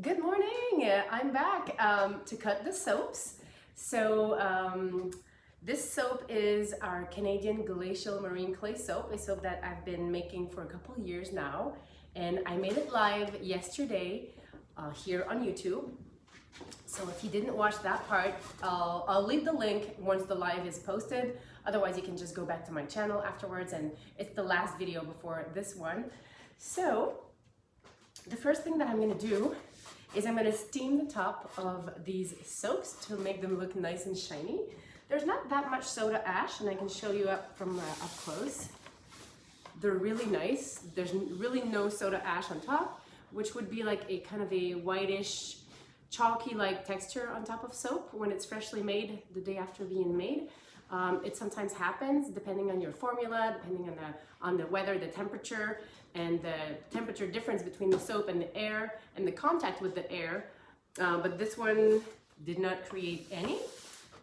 Good morning. I'm back to cut the soaps. This soap is our Canadian Glacial Marine Clay Soap, a soap that I've been making for a couple of years now. And I made it live yesterday here on YouTube. So if you didn't watch that part, I'll leave the link once the live is posted. Otherwise, you can just go back to my channel afterwards, and it's the last video before this one. So the first thing that I'm gonna do is I'm gonna steam the top of these soaps to make them look nice and shiny. There's not that much soda ash, and I can show you up close. They're really nice. There's really no soda ash on top, which would be like a kind of a whitish, chalky-like texture on top of soap when it's freshly made the day after being made. It sometimes happens depending on your formula, depending on the weather, the temperature, and the temperature difference between the soap and the air and the contact with the air. But this one did not create any.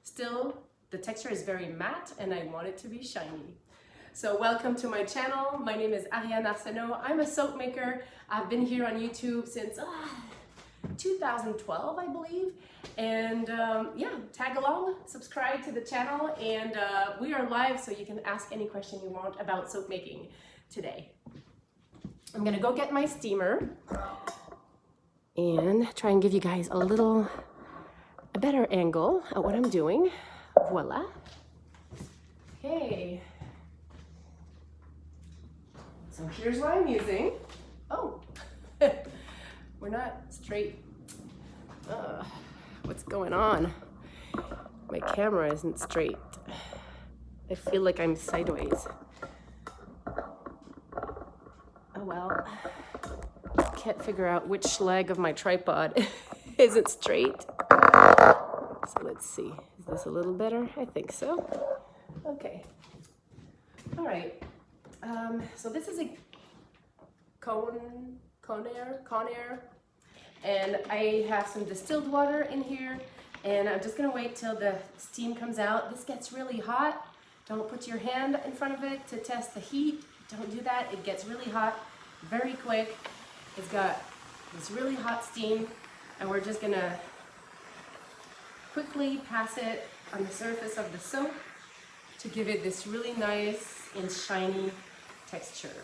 Still, the texture is very matte and I want it to be shiny. So welcome to my channel. My name is Ariane Arsenault. I'm a soap maker. I've been here on YouTube since 2012, I believe. And yeah, tag along, subscribe to the channel, and we are live so you can ask any question you want about soap making today. I'm gonna go get my steamer and try and give you guys a better angle at what I'm doing. Voila. Okay. So here's what I'm using. Oh, we're not straight. What's going on? My camera isn't straight. I feel like I'm sideways. Oh well. Can't figure out which leg of my tripod isn't straight. So let's see. Is this a little better? I think so. Okay. All right. So this is a Conair, and I have some distilled water in here, and I'm just gonna wait till the steam comes out. This gets really hot. Don't put your hand in front of it to test the heat. Don't do that. It gets really hot very quick. It's got this really hot steam, and we're just gonna quickly pass it on the surface of the soap to give it this really nice and shiny texture.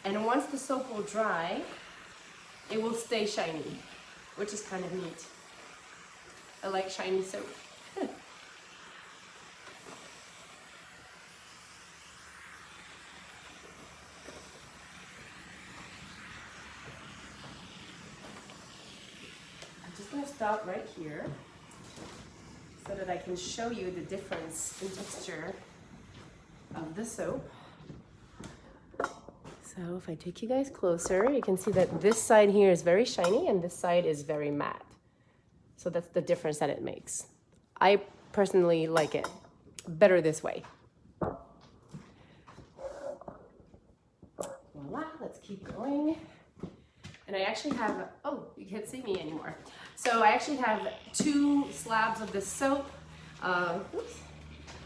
And once the soap will dry, it will stay shiny, which is kind of neat. I like shiny soap. I'm just gonna stop right here so that I can show you the difference in texture of the soap. So if I take you guys closer, you can see that this side here is very shiny and this side is very matte. So that's the difference that it makes. I personally like it better this way. Voila, let's keep going. And I actually have, oh, you can't see me anymore. So I actually have 2 slabs of this soap. Oops.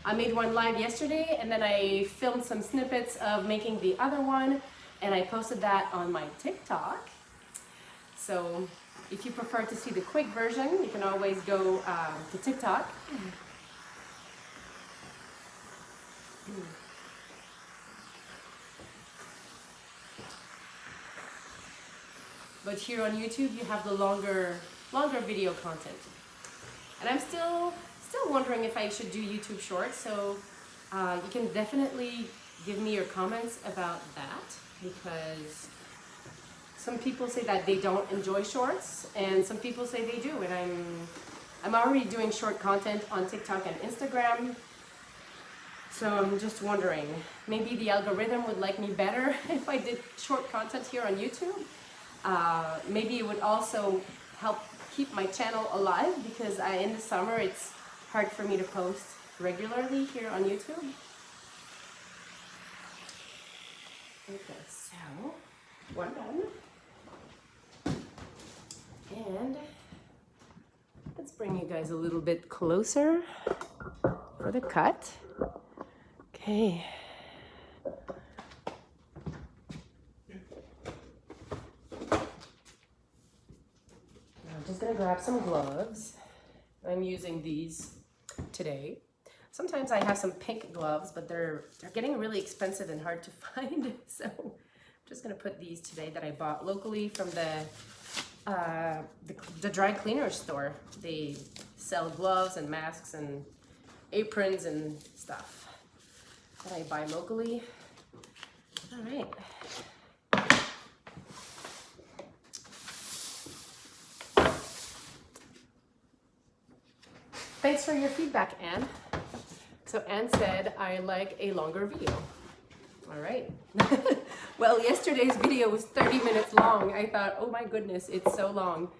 I made one live yesterday, and then I filmed some snippets of making the other one, and I posted that on my TikTok. So if you prefer to see the quick version, you can always go to TikTok. But here on YouTube, you have the longer video content. And I'm still wondering if I should do YouTube Shorts, so you can definitely give me your comments about that, because some people say that they don't enjoy shorts, and some people say they do, and I'm already doing short content on TikTok and Instagram, so I'm just wondering, maybe the algorithm would like me better if I did short content here on YouTube. Maybe it would also help keep my channel alive, because in the summer it's hard for me to post regularly here on YouTube. Okay, so one done. And let's bring you guys a little bit closer for the cut. Okay. just gonna grab some gloves. I'm using these today. Sometimes I have some pink gloves, but they're getting really expensive and hard to find. So I'm just gonna put these today that I bought locally from the dry cleaner store. They sell gloves and masks and aprons and stuff that I buy locally. All right. Thanks for your feedback, Anne. So Anne said, I like a longer video. All right. Well, yesterday's video was 30 minutes long. I thought, oh my goodness, it's so long.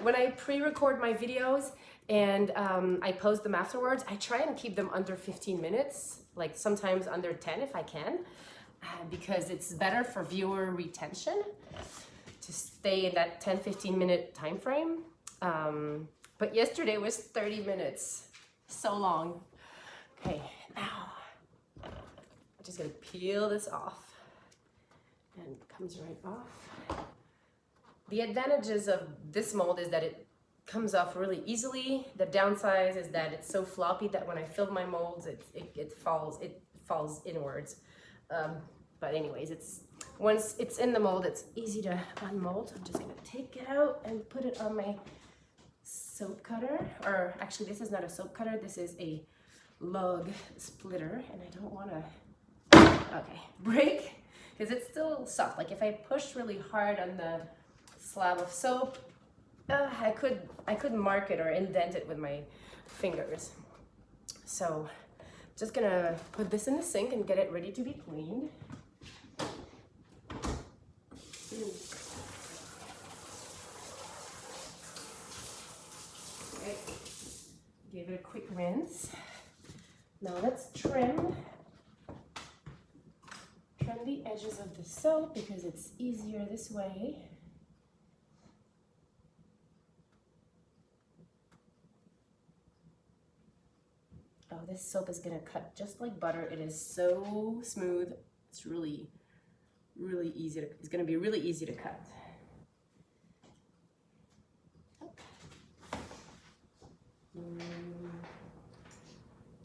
when I pre-record my videos and I post them afterwards, I try and keep them under 15 minutes, like sometimes under 10 if I can, because it's better for viewer retention to stay in that 10-15 minute time frame. But yesterday was 30 minutes, so long. Okay, now I'm just gonna peel this off, and it comes right off. The advantages of this mold is that it comes off really easily. The downside is that it's so floppy that when I fill my molds, it falls inwards. But anyways, once it's in the mold, it's easy to unmold. I'm just gonna take it out and put it on my soap cutter, or actually this is not a soap cutter, this is a log splitter, and I don't want to break because it's still soft. Like if I push really hard on the slab of soap, I could mark it or indent it with my fingers. So just gonna put this in the sink and get it ready to be cleaned. Give it a quick rinse. Now let's trim the edges of the soap because it's easier this way. Oh, this soap is gonna cut just like butter. It is so smooth. It's really easy to, it's gonna be really easy to cut.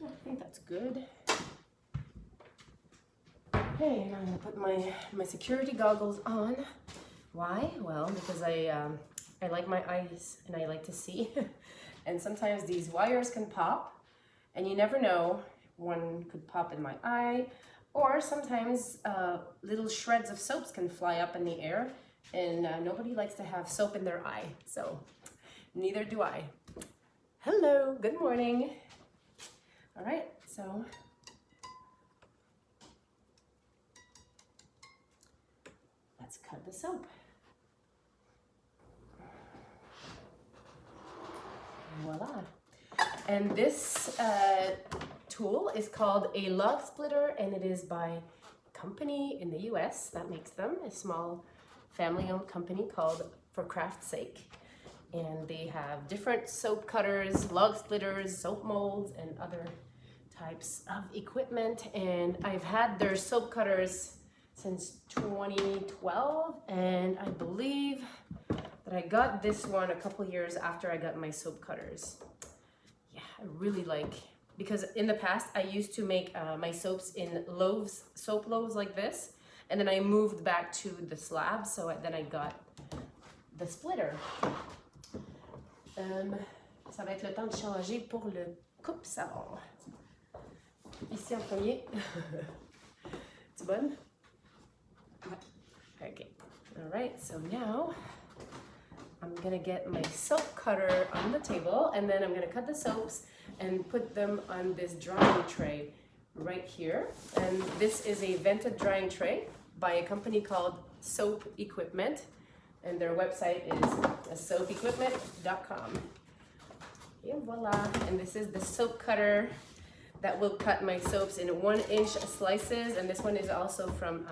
I think that's good. Okay, and I'm gonna put my security goggles on. Why? Well, because I like my eyes and I like to see. And sometimes these wires can pop, and you never know. One could pop in my eye, or sometimes little shreds of soaps can fly up in the air, and nobody likes to have soap in their eye. So neither do I. Hello, good morning. All right, so let's cut the soap. Voila. And this tool is called a log splitter, and it is by a company in the US that makes them, a small family-owned company called For Craft's Sake. And they have different soap cutters, log splitters, soap molds, and other types of equipment. And I've had their soap cutters since 2012, and I believe that I got this one a couple years after I got my soap cutters. Yeah, I really like, because in the past I used to make my soaps in loaves, soap loaves like this, and then I moved back to the slab, so then I got the splitter. Ça va être le temps de changer pour le coupe-savon. Ici en premier. C'est bonne? Okay. All right, so now I'm gonna get my soap cutter on the table, and then I'm gonna cut the soaps and put them on this drying tray right here. And this is a vented drying tray by a company called Soap Equipment, and their website is soapequipment.com. And voila! And this is the soap cutter that will cut my soaps in 1-inch slices, and this one is also from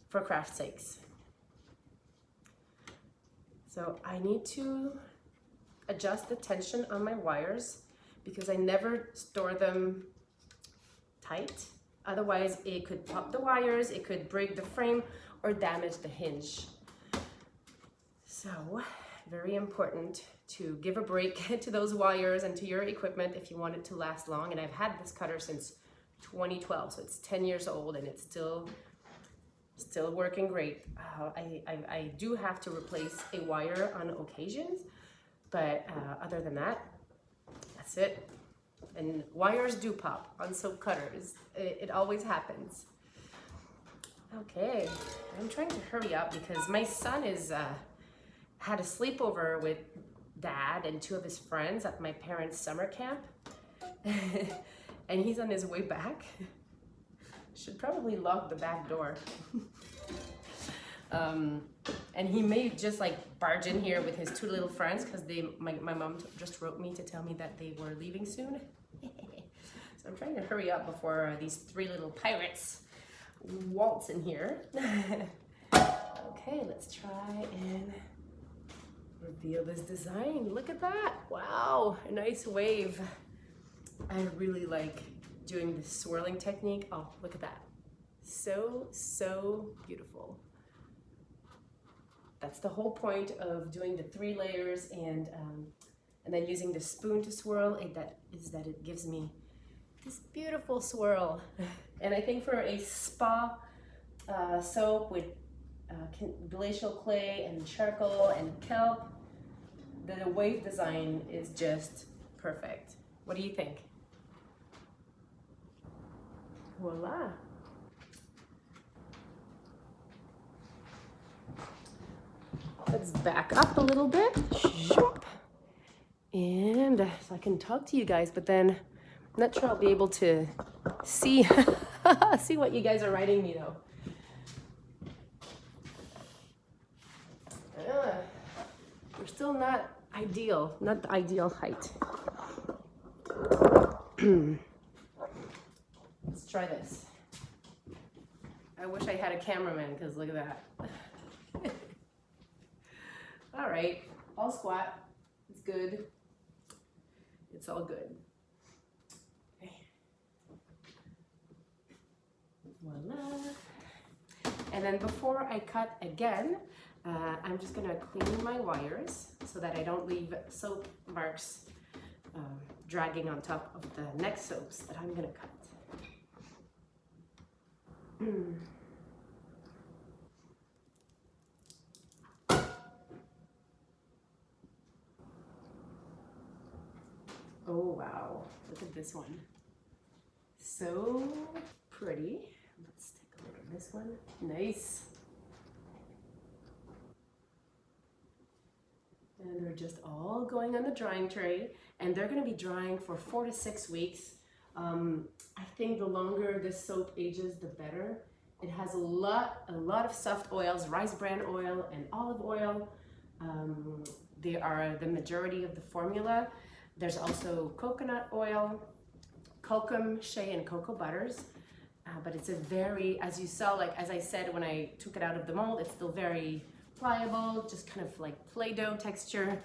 For Craft's Sakes. So I need to adjust the tension on my wires because I never store them tight. Otherwise, it could pop the wires, it could break the frame, or damage the hinge. So, very important to give a break to those wires and to your equipment if you want it to last long. And I've had this cutter since 2012, so it's 10 years old and it's still working great. I do have to replace a wire on occasions, but other than that, that's it. And wires do pop on soap cutters. It always happens. Okay, I'm trying to hurry up because my son had a sleepover with Dad and two of his friends at my parents' summer camp. And he's on his way back. Should probably lock the back door. And he may just like barge in here with his two little friends because my mom just wrote me to tell me that they were leaving soon. So I'm trying to hurry up before these three little pirates waltz in here. Okay, let's try and reveal this design. Look at that. Wow, a nice wave. I really like doing this swirling technique. Oh, look at that. So beautiful. That's the whole point of doing the 3 layers and then using the spoon to swirl. That it gives me this beautiful swirl. And I think for a spa soap with glacial clay and charcoal and kelp, the wave design is just perfect. What do you think? Voila. Let's back up a little bit. And so I can talk to you guys, but then I'm not sure I'll be able to see see what you guys are writing me though. We're still not the ideal height. Let's try this. I wish I had a cameraman because look at that. All right, I'll squat. It's good. It's all good. Okay. Voila. And then before I cut again, I'm just gonna clean my wires so that I don't leave soap marks dragging on top of the next soaps that I'm gonna cut. Oh wow, look at this one. So pretty. Let's take a look at this one. Nice. And they're just all going on the drying tray, and they're going to be drying for 4 to 6 weeks. I think the longer this soap ages, the better. It has a lot of soft oils, rice bran oil and olive oil. They are the majority of the formula. There's also coconut oil, kokum, shea, and cocoa butters. But it's a very, as you saw, like as I said, when I took it out of the mold, it's still very pliable, just kind of like Play-Doh texture.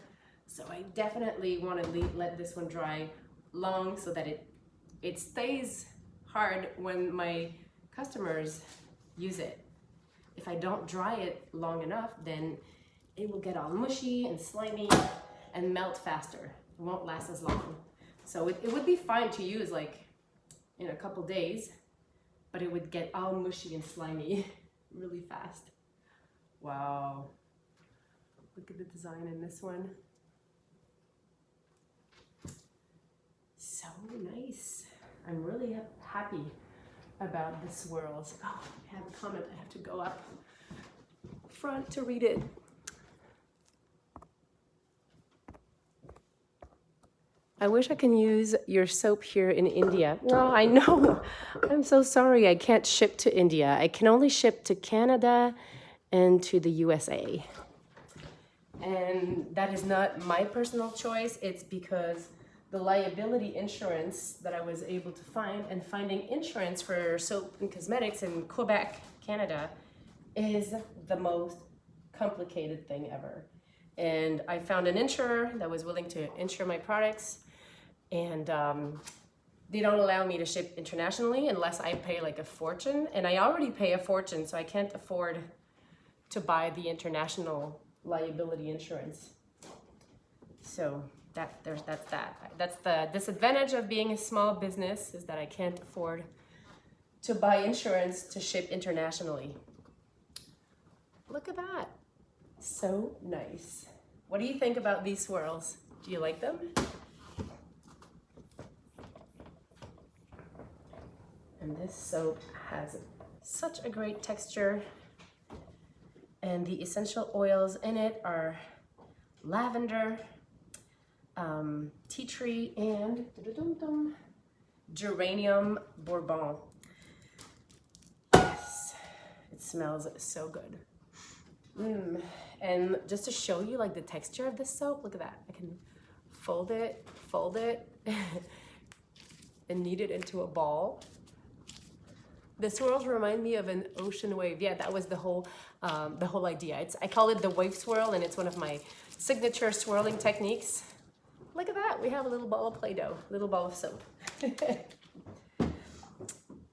So I definitely want to let this one dry long so that it stays hard when my customers use it. If I don't dry it long enough, then it will get all mushy and slimy and melt faster. It won't last as long. So it would be fine to use like in a couple days, but it would get all mushy and slimy really fast. Wow. Look at the design in this one. So nice. I'm really happy about the swirls. Oh, I have a comment. I have to go up front to read it. I wish I can use your soap here in India. No, I know. I'm so sorry. I can't ship to India. I can only ship to Canada and to the USA. And that is not my personal choice. It's because the liability insurance that I was able to find, and finding insurance for soap and cosmetics in Quebec, Canada, is the most complicated thing ever. And I found an insurer that was willing to insure my products, and they don't allow me to ship internationally unless I pay like a fortune, and I already pay a fortune, so I can't afford to buy the international liability insurance. So that's that. That's the disadvantage of being a small business, is that I can't afford to buy insurance to ship internationally. Look at that. So nice. What do you think about these swirls? Do you like them? And this soap has such a great texture. And the essential oils in it are lavender, tea tree, and geranium bourbon. Yes, it smells so good. And just to show you like the texture of this soap, look at that. I can fold it, and knead it into a ball. The swirls remind me of an ocean wave. Yeah, that was the whole idea. I call it the wave swirl, and it's one of my signature swirling techniques. Look at that, we have a little ball of Play-Doh, a little ball of soap.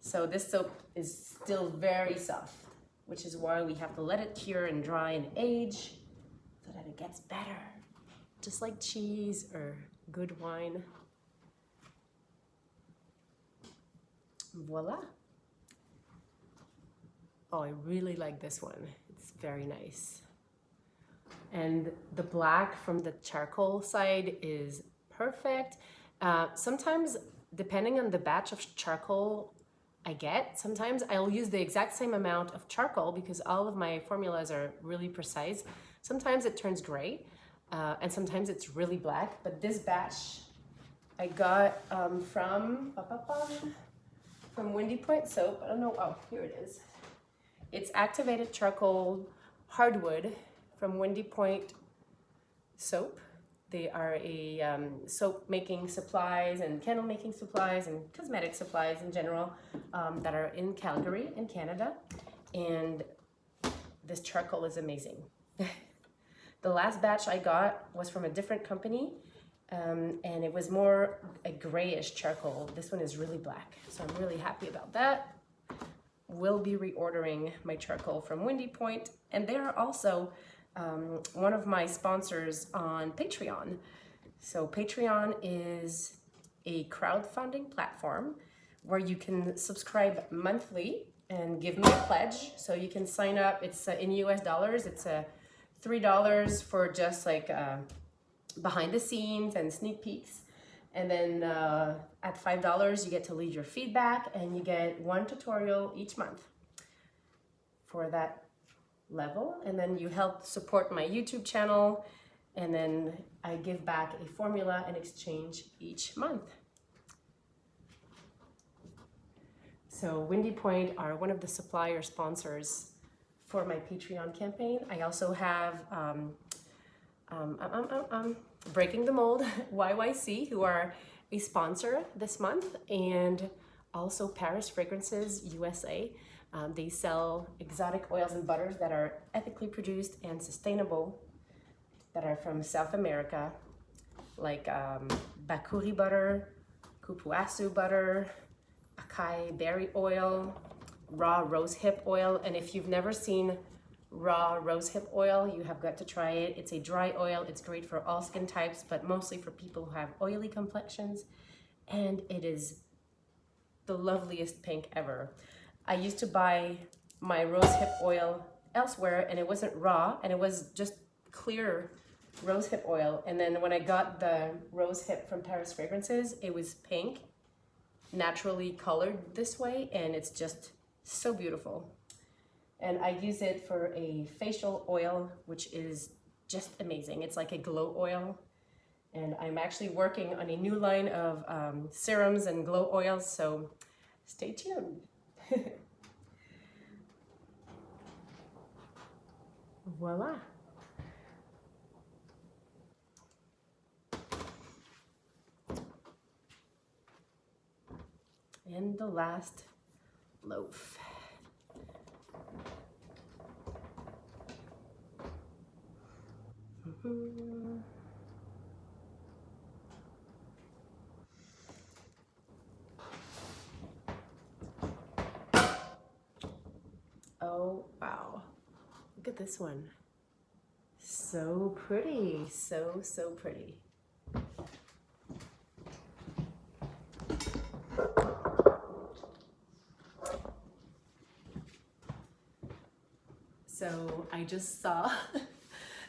So this soap is still very soft, which is why we have to let it cure and dry and age so that it gets better. Just like cheese or good wine. Voila. Oh, I really like this one. It's very nice. And the black from the charcoal side is perfect. Sometimes, depending on the batch of charcoal I get, sometimes I'll use the exact same amount of charcoal because all of my formulas are really precise. Sometimes it turns gray, and sometimes it's really black. But this batch I got from Windy Point Soap. I don't know, oh, here it is. It's activated charcoal hardwood from Windy Point Soap. They are a soap making supplies and candle making supplies and cosmetic supplies in general that are in Calgary in Canada. And this charcoal is amazing. The last batch I got was from a different company, and it was more a grayish charcoal. This one is really black, so I'm really happy about that. Will be reordering my charcoal from Windy Point, and they are also one of my sponsors on Patreon. So Patreon is a crowdfunding platform where you can subscribe monthly and give me a pledge. So you can sign up. It's in US dollars. It's $3 for just like behind the scenes and sneak peeks. And then at $5, you get to leave your feedback, and you get one tutorial each month for that level. And then you help support my YouTube channel, and then I give back a formula in exchange each month. So Windy Point are one of the supplier sponsors for my Patreon campaign. I also have Breaking the Mold YYC, who are a sponsor this month, and also Paris Fragrances USA. They sell exotic oils and butters that are ethically produced and sustainable, that are from South America, like Bakuri butter, Kupuasu butter, acai berry oil, raw rosehip oil. And if you've never seen raw rosehip oil, you have got to try it. It's a dry oil. It's great for all skin types, but mostly for people who have oily complexions. And it is the loveliest pink ever. I used to buy my rosehip oil elsewhere, and it wasn't raw, and it was just clear rosehip oil. And then when I got the rosehip from Paris Fragrances, it was pink, naturally colored this way, and it's just so beautiful. And I use it for a facial oil, which is just amazing. It's like a glow oil. And I'm actually working on a new line of serums and glow oils, so stay tuned. Voila. And the last loaf. Oh, wow. Look at this one. So pretty, so pretty. So I just saw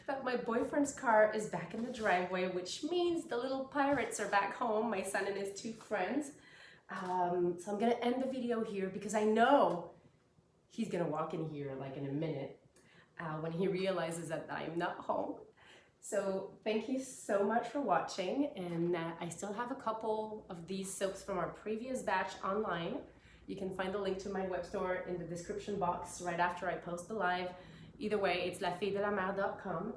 that my boyfriend's car is back in the driveway, which means the little pirates are back home, my son and his two friends. So I'm gonna end the video here because I know he's gonna walk in here like in a minute when he realizes that I'm not home. So thank you so much for watching, and I still have a couple of these soaps from our previous batch online. You can find the link to my web store in the description box right after I post the live. Either way, it's iles-de-la-madeleine.com.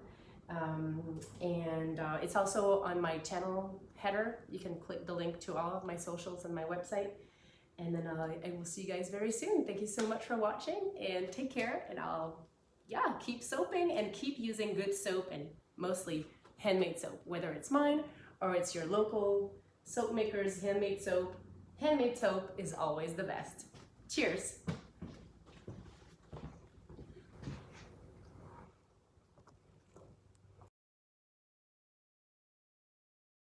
It's also on my channel header. You can click the link to all of my socials and my website. And then I will see you guys very soon. Thank you so much for watching, and take care. And I'll, keep soaping and keep using good soap, and mostly handmade soap, whether it's mine or it's your local soap maker's handmade soap. Handmade soap is always the best. Cheers.